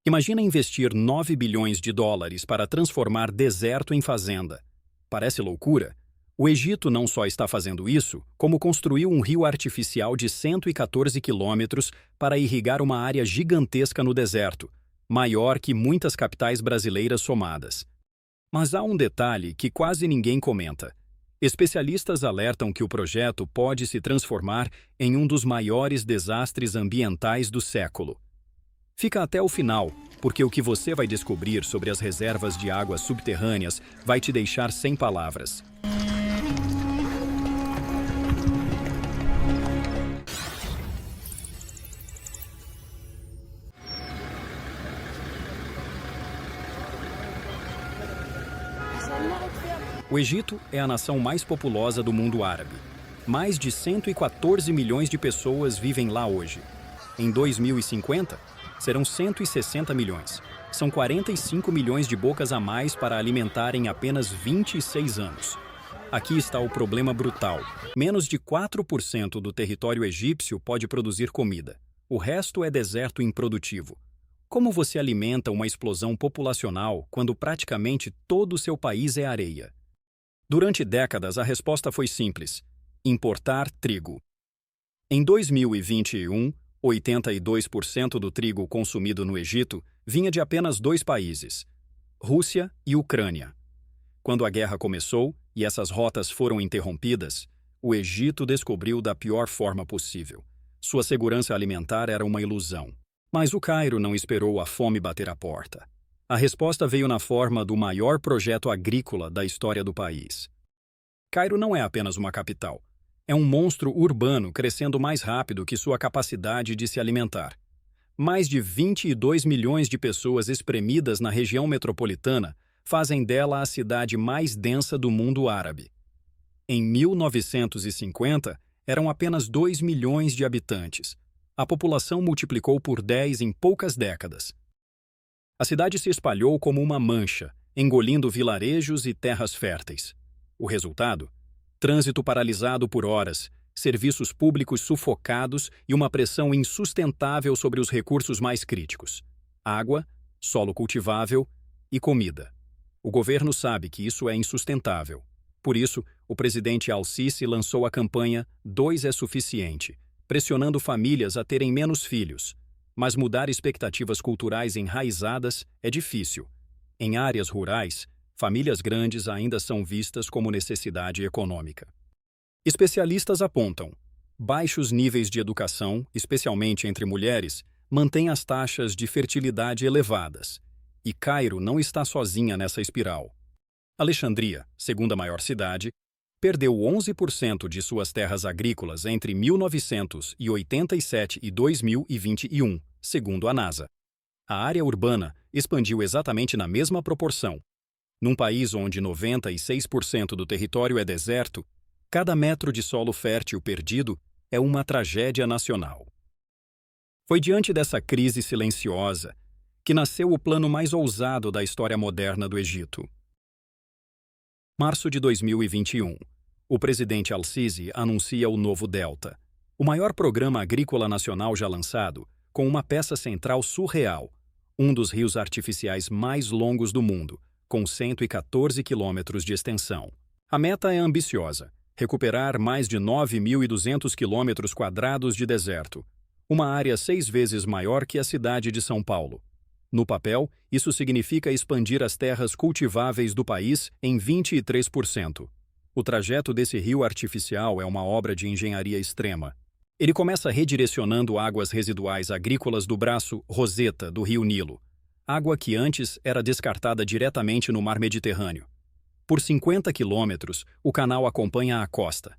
Imagina investir 9 bilhões de dólares para transformar deserto em fazenda. Parece loucura? O Egito não só está fazendo isso, como construiu um rio artificial de 114 quilômetros para irrigar uma área gigantesca no deserto, maior que muitas capitais brasileiras somadas. Mas há um detalhe que quase ninguém comenta. Especialistas alertam que o projeto pode se transformar em um dos maiores desastres ambientais do século. Fica até o final, porque o que você vai descobrir sobre as reservas de águas subterrâneas vai te deixar sem palavras. O Egito é a nação mais populosa do mundo árabe. Mais de 114 milhões de pessoas vivem lá hoje. Em 2050, serão 160 milhões. São 45 milhões de bocas a mais para alimentar em apenas 26 anos. Aqui está o problema brutal. Menos de 4% do território egípcio pode produzir comida. O resto é deserto improdutivo. Como você alimenta uma explosão populacional quando praticamente todo o seu país é areia? Durante décadas, a resposta foi simples: importar trigo. Em 2021, 82% do trigo consumido no Egito vinha de apenas dois países, Rússia e Ucrânia. Quando a guerra começou e essas rotas foram interrompidas, o Egito descobriu da pior forma possível. Sua segurança alimentar era uma ilusão. Mas o Cairo não esperou a fome bater a porta. A resposta veio na forma do maior projeto agrícola da história do país. Cairo não é apenas uma capital. É um monstro urbano crescendo mais rápido que sua capacidade de se alimentar. Mais de 22 milhões de pessoas espremidas na região metropolitana fazem dela a cidade mais densa do mundo árabe. Em 1950, eram apenas 2 milhões de habitantes. A população multiplicou por 10 em poucas décadas. A cidade se espalhou como uma mancha, engolindo vilarejos e terras férteis. O resultado? Trânsito paralisado por horas, serviços públicos sufocados e uma pressão insustentável sobre os recursos mais críticos: água, solo cultivável e comida. O governo sabe que isso é insustentável. Por isso, o presidente Al-Sisi lançou a campanha 2 é suficiente, pressionando famílias a terem menos filhos. Mas mudar expectativas culturais enraizadas é difícil. Em áreas rurais, famílias grandes ainda são vistas como necessidade econômica. Especialistas apontam: baixos níveis de educação, especialmente entre mulheres, mantêm as taxas de fertilidade elevadas. E Cairo não está sozinha nessa espiral. Alexandria, segunda maior cidade, perdeu 11% de suas terras agrícolas entre 1987 e 2021, segundo a NASA. A área urbana expandiu exatamente na mesma proporção. Num país onde 96% do território é deserto, cada metro de solo fértil perdido é uma tragédia nacional. Foi diante dessa crise silenciosa que nasceu o plano mais ousado da história moderna do Egito. Março de 2021. O presidente Al-Sisi anuncia o Novo Delta, o maior programa agrícola nacional já lançado, com uma peça central surreal, um dos rios artificiais mais longos do mundo, com 114 quilômetros de extensão. A meta é ambiciosa: recuperar mais de 9.200 quilômetros quadrados de deserto, uma área 6 vezes maior que a cidade de São Paulo. No papel, isso significa expandir as terras cultiváveis do país em 23%. O trajeto desse rio artificial é uma obra de engenharia extrema. Ele começa redirecionando águas residuais agrícolas do braço Roseta do rio Nilo, água que antes era descartada diretamente no mar Mediterrâneo. Por 50 quilômetros, o canal acompanha a costa.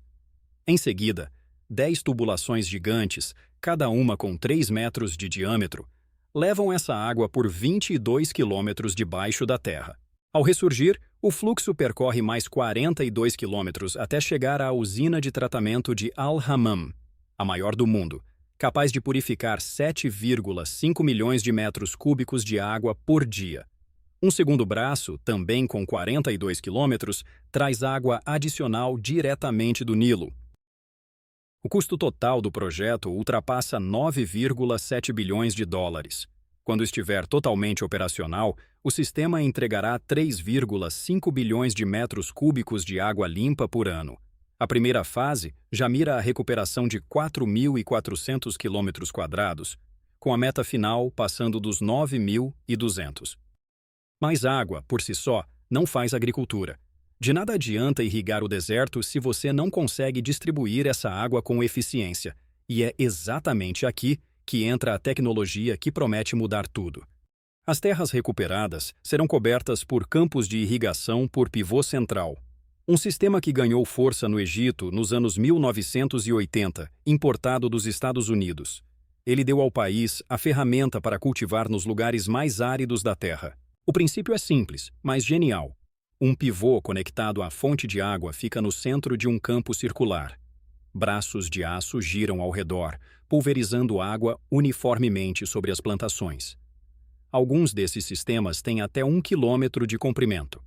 Em seguida, 10 tubulações gigantes, cada uma com 3 metros de diâmetro, levam essa água por 22 quilômetros debaixo da terra. Ao ressurgir, o fluxo percorre mais 42 quilômetros até chegar à usina de tratamento de Al-Hammam, a maior do mundo, capaz de purificar 7,5 milhões de metros cúbicos de água por dia. Um segundo braço, também com 42 quilômetros, traz água adicional diretamente do Nilo. O custo total do projeto ultrapassa 9,7 bilhões de dólares. Quando estiver totalmente operacional, o sistema entregará 3,5 bilhões de metros cúbicos de água limpa por ano. A primeira fase já mira a recuperação de 4.400 quilômetros quadrados, com a meta final passando dos 9.200. Mas água, por si só, não faz agricultura. De nada adianta irrigar o deserto se você não consegue distribuir essa água com eficiência. E é exatamente aqui que entra a tecnologia que promete mudar tudo. As terras recuperadas serão cobertas por campos de irrigação por pivô central. Um sistema que ganhou força no Egito nos anos 1980, importado dos Estados Unidos. Ele deu ao país a ferramenta para cultivar nos lugares mais áridos da terra. O princípio é simples, mas genial. Um pivô conectado à fonte de água fica no centro de um campo circular. Braços de aço giram ao redor, pulverizando água uniformemente sobre as plantações. Alguns desses sistemas têm até 1 quilômetro de comprimento.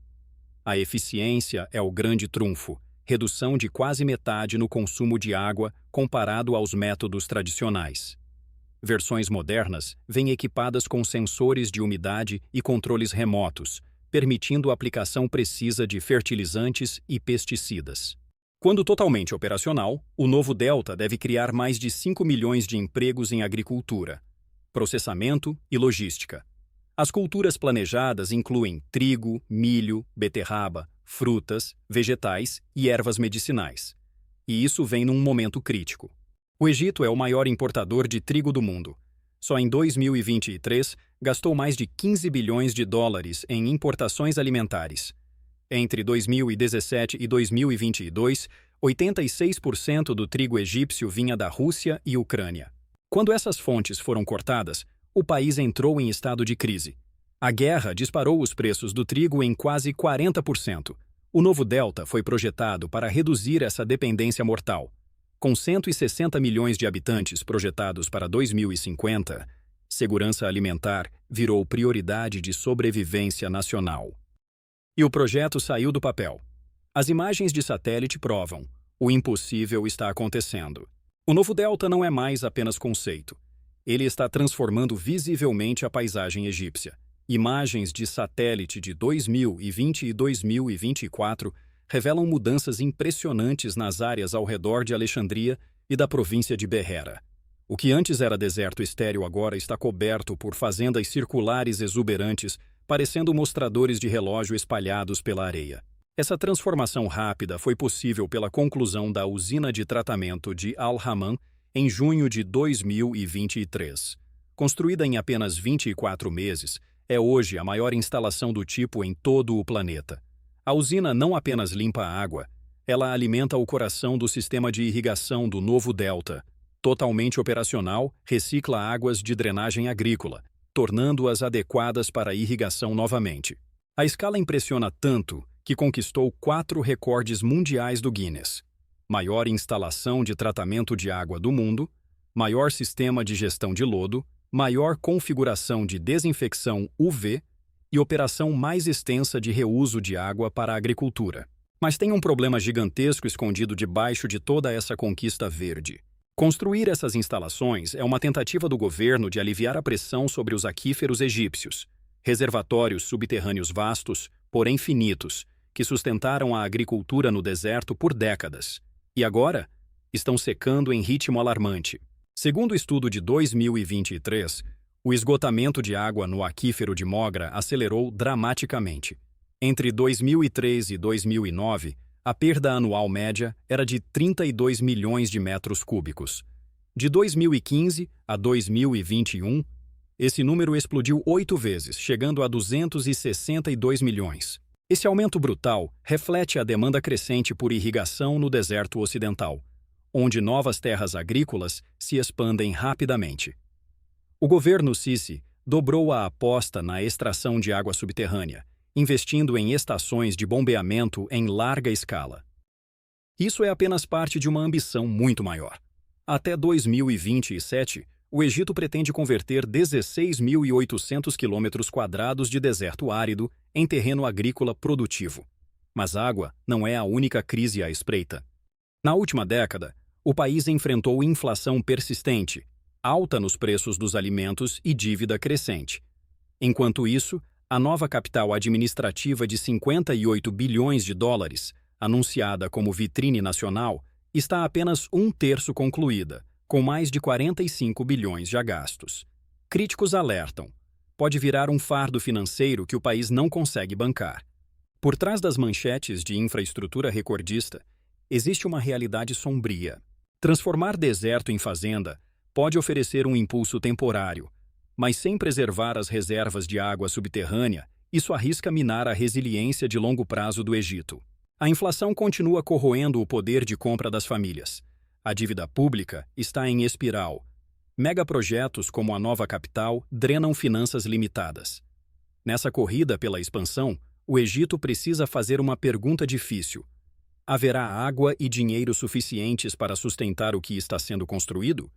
A eficiência é o grande trunfo, redução de quase metade no consumo de água comparado aos métodos tradicionais. Versões modernas vêm equipadas com sensores de umidade e controles remotos, permitindo a aplicação precisa de fertilizantes e pesticidas. Quando totalmente operacional, o novo Delta deve criar mais de 5 milhões de empregos em agricultura, processamento e logística. As culturas planejadas incluem trigo, milho, beterraba, frutas, vegetais e ervas medicinais. E isso vem num momento crítico. O Egito é o maior importador de trigo do mundo. Só em 2023, gastou mais de 15 bilhões de dólares em importações alimentares. Entre 2017 e 2022, 86% do trigo egípcio vinha da Rússia e Ucrânia. Quando essas fontes foram cortadas, o país entrou em estado de crise. A guerra disparou os preços do trigo em quase 40%. O novo Delta foi projetado para reduzir essa dependência mortal. Com 160 milhões de habitantes projetados para 2050, segurança alimentar virou prioridade de sobrevivência nacional. E o projeto saiu do papel. As imagens de satélite provam: o impossível está acontecendo. O novo Delta não é mais apenas conceito. Ele está transformando visivelmente a paisagem egípcia. Imagens de satélite de 2020 e 2024 revelam mudanças impressionantes nas áreas ao redor de Alexandria e da província de Beerra. O que antes era deserto estéril agora está coberto por fazendas circulares exuberantes, parecendo mostradores de relógio espalhados pela areia. Essa transformação rápida foi possível pela conclusão da usina de tratamento de Al-Hammam em junho de 2023. Construída em apenas 24 meses, é hoje a maior instalação do tipo em todo o planeta. A usina não apenas limpa a água, ela alimenta o coração do sistema de irrigação do novo Delta. Totalmente operacional, recicla águas de drenagem agrícola, tornando-as adequadas para a irrigação novamente. A escala impressiona tanto que conquistou 4 recordes mundiais do Guinness: maior instalação de tratamento de água do mundo, maior sistema de gestão de lodo, maior configuração de desinfecção UV e operação mais extensa de reuso de água para a agricultura. Mas tem um problema gigantesco escondido debaixo de toda essa conquista verde. Construir essas instalações é uma tentativa do governo de aliviar a pressão sobre os aquíferos egípcios, reservatórios subterrâneos vastos, porém finitos, que sustentaram a agricultura no deserto por décadas. E agora, estão secando em ritmo alarmante. Segundo o estudo de 2023, o esgotamento de água no aquífero de Mogra acelerou dramaticamente. Entre 2003 e 2009, a perda anual média era de 32 milhões de metros cúbicos. De 2015 a 2021, esse número explodiu 8 vezes, chegando a 262 milhões. Esse aumento brutal reflete a demanda crescente por irrigação no deserto ocidental, onde novas terras agrícolas se expandem rapidamente. O governo Sisi dobrou a aposta na extração de água subterrânea, investindo em estações de bombeamento em larga escala. Isso é apenas parte de uma ambição muito maior. Até 2027, o Egito pretende converter 16.800 quilômetros quadrados de deserto árido em terreno agrícola produtivo. Mas água não é a única crise à espreita. Na última década, o país enfrentou inflação persistente, alta nos preços dos alimentos e dívida crescente. Enquanto isso, a nova capital administrativa de 58 bilhões de dólares, anunciada como vitrine nacional, está apenas um terço concluída, com mais de 45 bilhões já gastos. Críticos alertam: pode virar um fardo financeiro que o país não consegue bancar. Por trás das manchetes de infraestrutura recordista, existe uma realidade sombria. Transformar deserto em fazenda pode oferecer um impulso temporário, mas sem preservar as reservas de água subterrânea, isso arrisca minar a resiliência de longo prazo do Egito. A inflação continua corroendo o poder de compra das famílias. A dívida pública está em espiral. Megaprojetos como a nova capital drenam finanças limitadas. Nessa corrida pela expansão, o Egito precisa fazer uma pergunta difícil: haverá água e dinheiro suficientes para sustentar o que está sendo construído?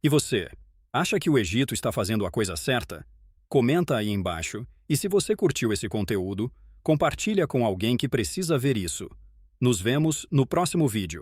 E você, acha que o Egito está fazendo a coisa certa? Comenta aí embaixo, e se você curtiu esse conteúdo, compartilha com alguém que precisa ver isso. Nos vemos no próximo vídeo.